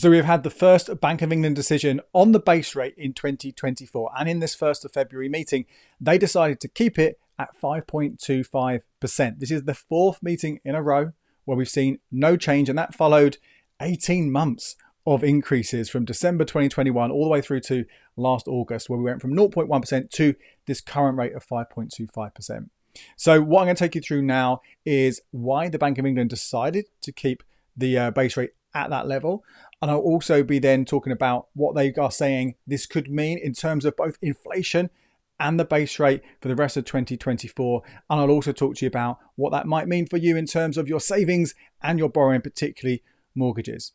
So we've had the first Bank of England decision on the base rate in 2024. And in this 1st of February meeting, they decided to keep it at 5.25%. This is the 4th meeting in a row where we've seen no change. And that followed 18 months of increases from December 2021 all the way through to last August, where we went from 0.1% to this current rate of 5.25%. So what I'm going to take you through now is why the Bank of England decided to keep the base rate at that level. And I'll also be then talking about what they are saying this could mean in terms of both inflation and the base rate for the rest of 2024. And I'll also talk to you about what that might mean for you in terms of your savings and your borrowing, particularly mortgages.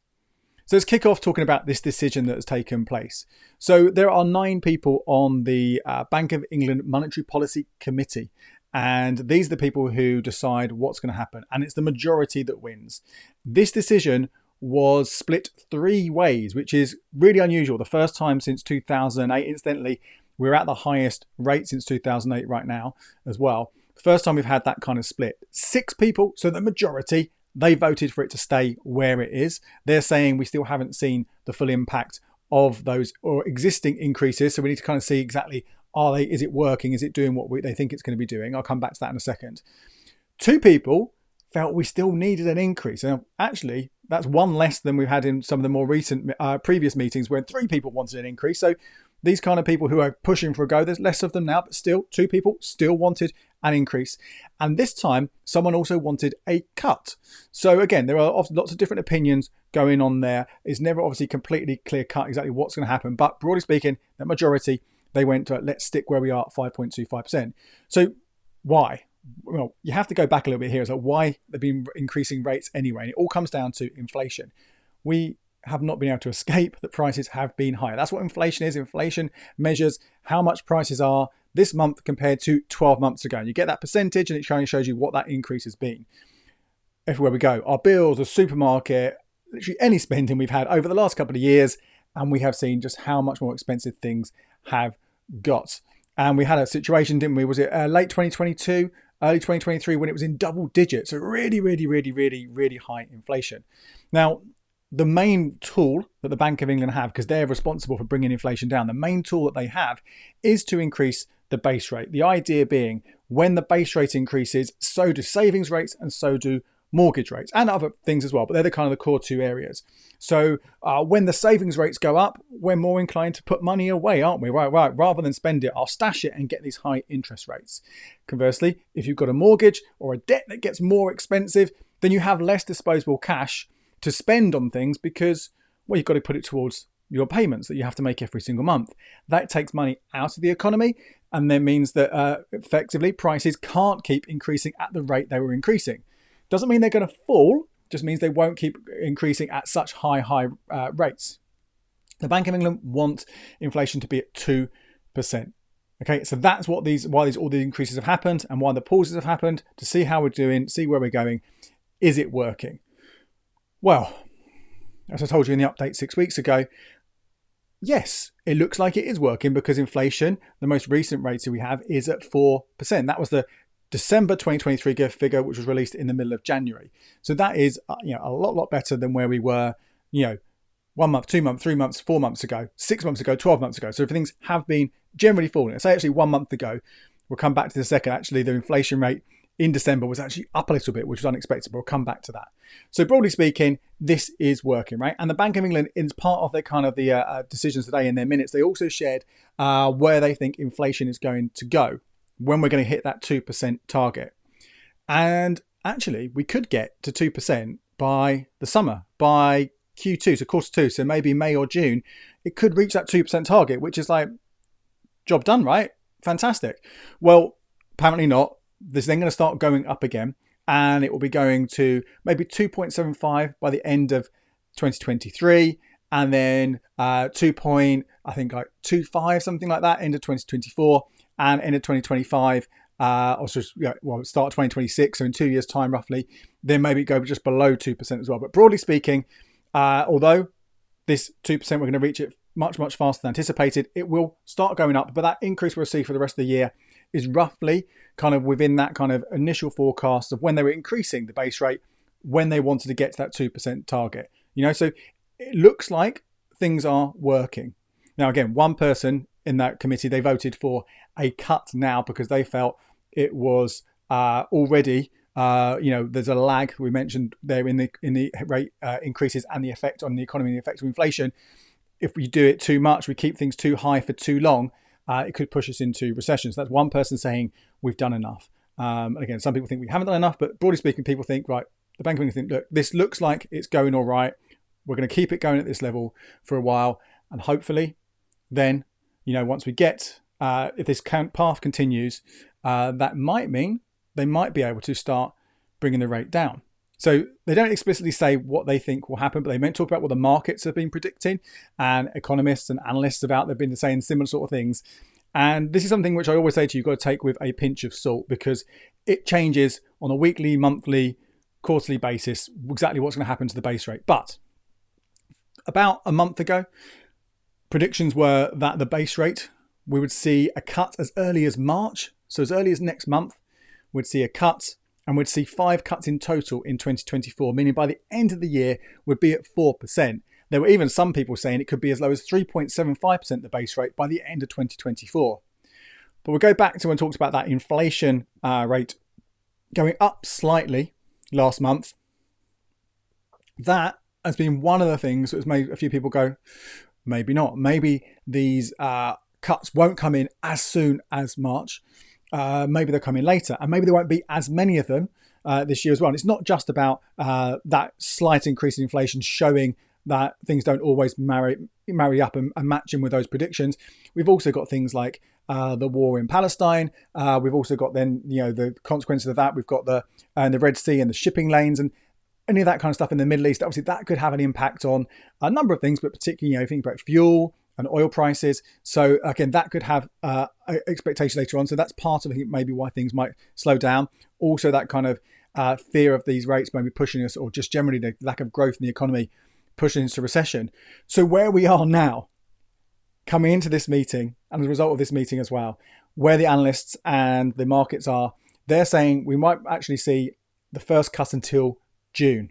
So let's kick off talking about this decision that has taken place. So there are 9 people on the Bank of England Monetary Policy Committee. And these are the people who decide what's going to happen. And it's the majority that wins. This decision was split 3 ways, which is really unusual. The first time since 2008. Incidentally, we're at the highest rate since 2008 right now as well. The first time we've had that kind of split. 6 people, so the majority, they voted for it to stay where it is. They're saying we still haven't seen the full impact of those or existing increases. So we need to kind of see exactly, is it working? Is it doing what they think it's going to be doing? I'll come back to that in a second. 2 people felt we still needed an increase. Now, actually, that's 1 less than we've had in some of the more recent previous meetings where 3 people wanted an increase. So these kind of people who are pushing for a go, there's less of them now, but still 2 people still wanted an increase. And this time, someone also wanted a cut. So again, there are often lots of different opinions going on there. It's never obviously completely clear cut exactly what's going to happen. But broadly speaking, the majority, they went to let's stick where we are at 5.25%. So why? Well, you have to go back a little bit here. So why they've been increasing rates anyway? And it all comes down to inflation. We have not been able to escape that prices have been higher. That's what inflation is. Inflation measures how much prices are this month compared to 12 months ago. And you get that percentage and it kind of shows you what that increase has been. Everywhere we go, our bills, the supermarket, literally any spending we've had over the last couple of years, and we have seen just how much more expensive things have got. And we had a situation, didn't we? Was it late 2022, early 2023 when it was in double digits? So really, really, really, really, really high inflation. Now, the main tool that the Bank of England have, because they're responsible for bringing inflation down, the main tool that they have is to increase the base rate. The idea being when the base rate increases, so do savings rates and so do mortgage rates and other things as well. But they're the kind of the core 2 areas. So when the savings rates go up, we're more inclined to put money away, aren't we? Right. Rather than spend it, I'll stash it and get these high interest rates. Conversely, if you've got a mortgage or a debt that gets more expensive, then you have less disposable cash to spend on things because, well, you've got to put it towards your payments that you have to make every single month. That takes money out of the economy and then means that effectively prices can't keep increasing at the rate they were increasing. Doesn't mean they're going to fall, just means they won't keep increasing at such high rates. The Bank of England want inflation to be at 2%. Okay, so that's what all the increases have happened and why the pauses have happened, to see how we're doing, see where we're going. Is it working? Well, as I told you in the update 6 weeks ago, yes, it looks like it is working because inflation, the most recent rate we have, is at 4%. That was the December 2023 figure, which was released in the middle of January. So that is a lot better than where we were 1 month, 2 months, 3 months, 4 months ago, 6 months ago, 12 months ago. So things have been generally falling. I say actually 1 month ago, we'll come back to the second. Actually, the inflation rate in December was actually up a little bit, which was unexpected, but we'll come back to that. So broadly speaking, this is working, right? And the Bank of England, in part of their kind of the decisions today in their minutes, they also shared where they think inflation is going to go when we're going to hit that 2% target. And actually, we could get to 2% by the summer, by Q2, so quarter 2, so maybe May or June, it could reach that 2% target, which is like, job done, right? Fantastic. Well, apparently not. This is then going to start going up again, and it will be going to maybe 2.75 by the end of 2023, and then 2.25, something like that, end of 2024, and end of 2025, start 2026, so in 2 years' time roughly, then maybe go just below 2% as well. But broadly speaking, although this 2%, we're going to reach it much, much faster than anticipated, it will start going up, but that increase we'll see for the rest of the year is roughly kind of within that kind of initial forecast of when they were increasing the base rate, when they wanted to get to that 2% target. So it looks like things are working. Now, again, one person in that committee, they voted for a cut now because they felt it was already, there's a lag we mentioned there in the rate increases and the effect on the economy and the effect of inflation. If we do it too much, we keep things too high for too long, it could push us into recession. So that's one person saying we've done enough. And again, some people think we haven't done enough, but broadly speaking, people think, right, the Bank of England think, look, this looks like it's going all right. We're going to keep it going at this level for a while. And hopefully then, once we get, if this path continues, that might mean they might be able to start bringing the rate down. So they don't explicitly say what they think will happen, but they meant to talk about what the markets have been predicting, and economists and analysts they've been saying similar sort of things. And this is something which I always say to you, you've got to take with a pinch of salt, because it changes on a weekly, monthly, quarterly basis exactly what's going to happen to the base rate. But about a month ago, predictions were that the base rate, we would see a cut as early as March. So as early as next month, we'd see a cut, and we'd see 5 cuts in total in 2024, meaning by the end of the year, we'd be at 4%. There were even some people saying it could be as low as 3.75% the base rate by the end of 2024. But we'll go back to when I talked about that inflation rate going up slightly last month. That has been one of the things that has made a few people go, maybe not. Maybe these cuts won't come in as soon as March. Maybe they'll come in later, and maybe there won't be as many of them this year as well. And it's not just about that slight increase in inflation showing that things don't always marry up and match in with those predictions. We've also got things like the war in Palestine. We've also got then the consequences of that. We've got the Red Sea and the shipping lanes and any of that kind of stuff in the Middle East. Obviously, that could have an impact on a number of things, but particularly think about fuel and oil prices. So again, that could have expectations later on. So that's part of maybe why things might slow down. Also, that kind of fear of these rates maybe pushing us, or just generally the lack of growth in the economy pushing into recession. So where we are now, coming into this meeting, and as a result of this meeting as well, where the analysts and the markets are, they're saying we might actually see the first cut until June.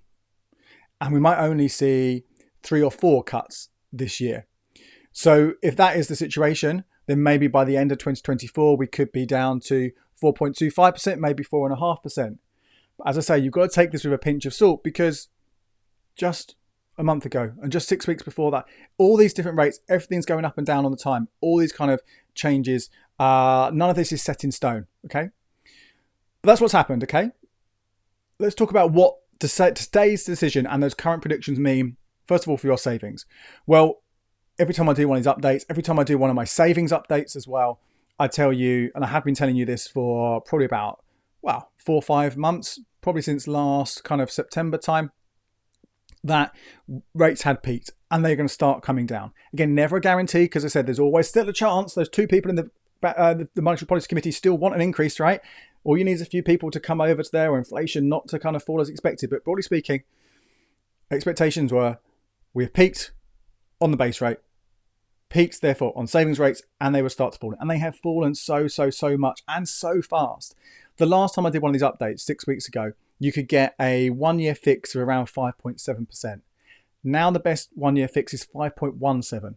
And we might only see 3 or 4 cuts this year. So if that is the situation, then maybe by the end of 2024, we could be down to 4.25%, maybe 4.5%. But as I say, you've got to take this with a pinch of salt, because just a month ago and just 6 weeks before that, all these different rates, everything's going up and down all the time. All these kind of changes, none of this is set in stone, okay? But that's what's happened, okay? Let's talk about what today's decision and those current predictions mean, first of all, for your savings. Well, every time I do one of these updates, every time I do one of my savings updates as well, I tell you, and I have been telling you this for probably about, 4 or 5 months, probably since last kind of September time, that rates had peaked and they're going to start coming down. Again, never a guarantee, because I said there's always still a chance. Those 2 people in the Monetary Policy Committee still want an increase, right? All you need is a few people to come over to there, or inflation not to kind of fall as expected. But broadly speaking, expectations were we have peaked on the base rate, peaked therefore on savings rates, and they will start to fall. And they have fallen so much and so fast. The last time I did one of these updates 6 weeks ago, you could get a 1-year fix of around 5.7%. Now the best 1-year fix is 5.17.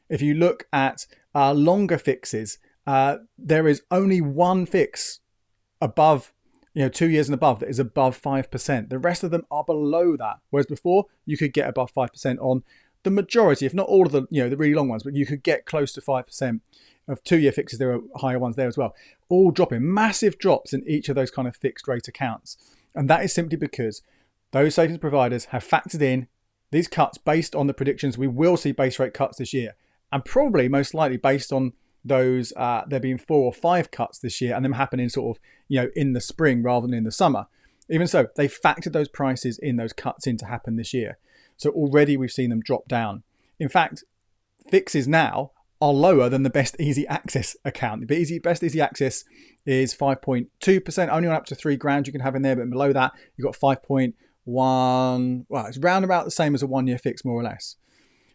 If you look at longer fixes, there is only one fix above, 2 years and above that is above 5%. The rest of them are below that. Whereas before, you could get above 5% on the majority, if not all of the, the really long ones, but you could get close to 5% of 2-year fixes. There are higher ones there as well. All dropping, massive drops in each of those kind of fixed rate accounts. And that is simply because those savings providers have factored in these cuts based on the predictions we will see base rate cuts this year. And probably most likely based on those, there being 4 or 5 cuts this year and them happening sort of, in the spring rather than in the summer. Even so, they factored those prices in, those cuts in to happen this year. So already we've seen them drop down. In fact, fixes now are lower than the best easy access account. The best easy access is 5.2%, only on up to $3,000 you can have in there, but below that you've got 5.1. Well, it's round about the same as a 1-year fix, more or less.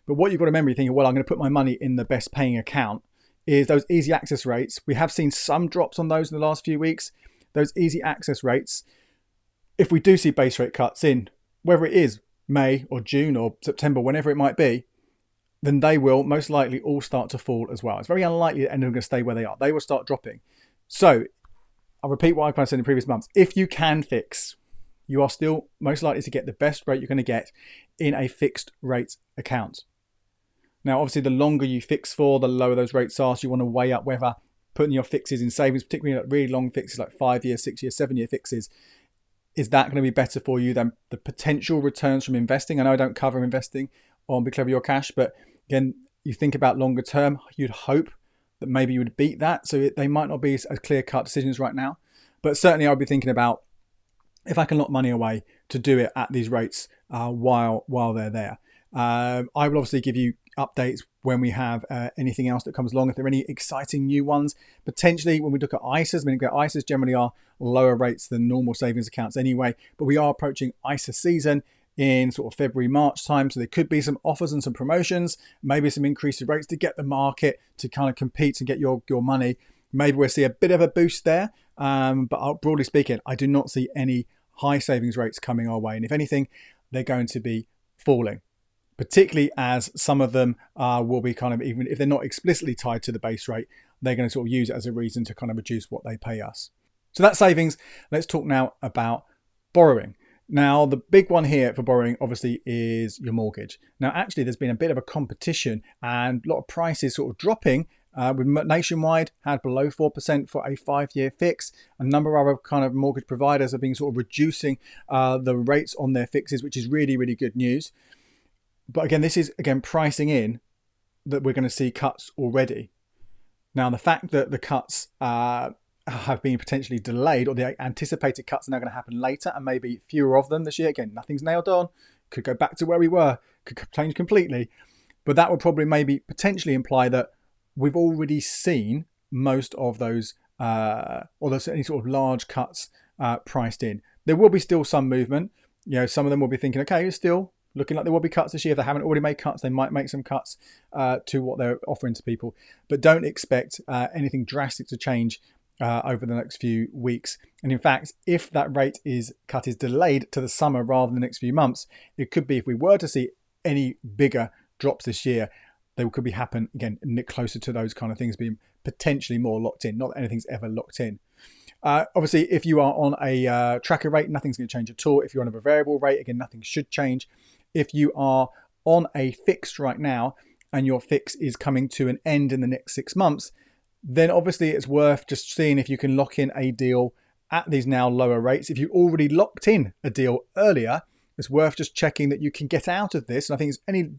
But what you've got to remember, you're thinking, well, I'm going to put my money in the best paying account, is those easy access rates. We have seen some drops on those in the last few weeks. Those easy access rates, if we do see base rate cuts in, whether it is May or June or September, whenever it might be, then they will most likely all start to fall as well. It's very unlikely that any of them are going to stay where they are. They will start dropping. So I'll repeat what I've kind of said in previous months. If you can fix, you are still most likely to get the best rate you're going to get in a fixed rate account. Now, obviously, the longer you fix for, the lower those rates are. So you want to weigh up whether putting your fixes in savings, particularly like really long fixes like 5 year, 6 year, 7 year fixes, is that going to be better for you than the potential returns from investing? I know I don't cover investing on Be Clever Your Cash, but again, you think about longer term, you'd hope that maybe you would beat that. So they might not be as clear-cut decisions right now. But certainly I'll be thinking about if I can lock money away to do it at these rates while they're there. I will obviously give you updates when we have anything else that comes along. If there are any exciting new ones, potentially when we look at ISAs, ISAs generally are lower rates than normal savings accounts anyway, but we are approaching ISA season in sort of February, March time. So there could be some offers and some promotions, maybe some increased rates to get the market to kind of compete and get your money. Maybe we'll see a bit of a boost there. But broadly speaking, I do not see any high savings rates coming our way. And if anything, they're going to be falling, particularly as some of them will be kind of, even if they're not explicitly tied to the base rate, they're going to sort of use it as a reason to kind of reduce what they pay us. So that's savings. Let's talk now about borrowing. Now, the big one here for borrowing obviously is your mortgage. Now, actually, there's been a bit of a competition and a lot of prices sort of dropping. With Nationwide had below 4% for a 5-year fix. A number of other kind of mortgage providers have been sort of reducing the rates on their fixes, which is really, really good news. But again, this is, pricing in that we're going to see cuts already. Now, the fact that the cuts have been potentially delayed, or the anticipated cuts are now going to happen later, and maybe fewer of them this year. Again, nothing's nailed on. Could go back to where we were. Could change completely. But that would probably maybe potentially imply that we've already seen most of those, or there's any sort of large cuts priced in. There will be still some movement. Some of them will be thinking, okay, it's still looking like there will be cuts this year. If they haven't already made cuts, they might make some cuts to what they're offering to people. But don't expect anything drastic to change over the next few weeks. And in fact, if that rate cut is delayed to the summer rather than the next few months, it could be, if we were to see any bigger drops this year, they could be happen again closer to those kind of things being potentially more locked in. Not that anything's ever locked in. Obviously, if you are on a tracker rate, nothing's going to change at all. If you're on a variable rate, again, nothing should change. If you are on a fixed right now and your fix is coming to an end in the next 6 months, then obviously it's worth just seeing if you can lock in a deal at these now lower rates. If you already locked in a deal earlier, it's worth just checking that you can get out of this. And I think it's any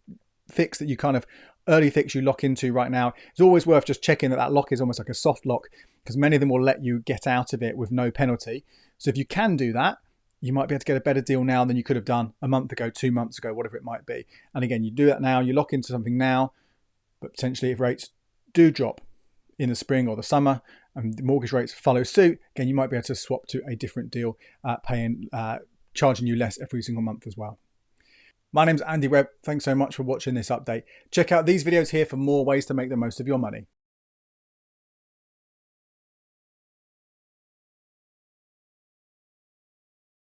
fix that you kind of early fix you lock into right now, it's always worth just checking that lock is almost like a soft lock, because many of them will let you get out of it with no penalty. So if you can do that, you might be able to get a better deal now than you could have done a month ago, 2 months ago, whatever it might be. And again, you do that now, you lock into something now, but potentially if rates do drop in the spring or the summer and the mortgage rates follow suit, again, you might be able to swap to a different deal, charging you less every single month as well. My name's Andy Webb. Thanks so much for watching this update. Check out these videos here for more ways to make the most of your money.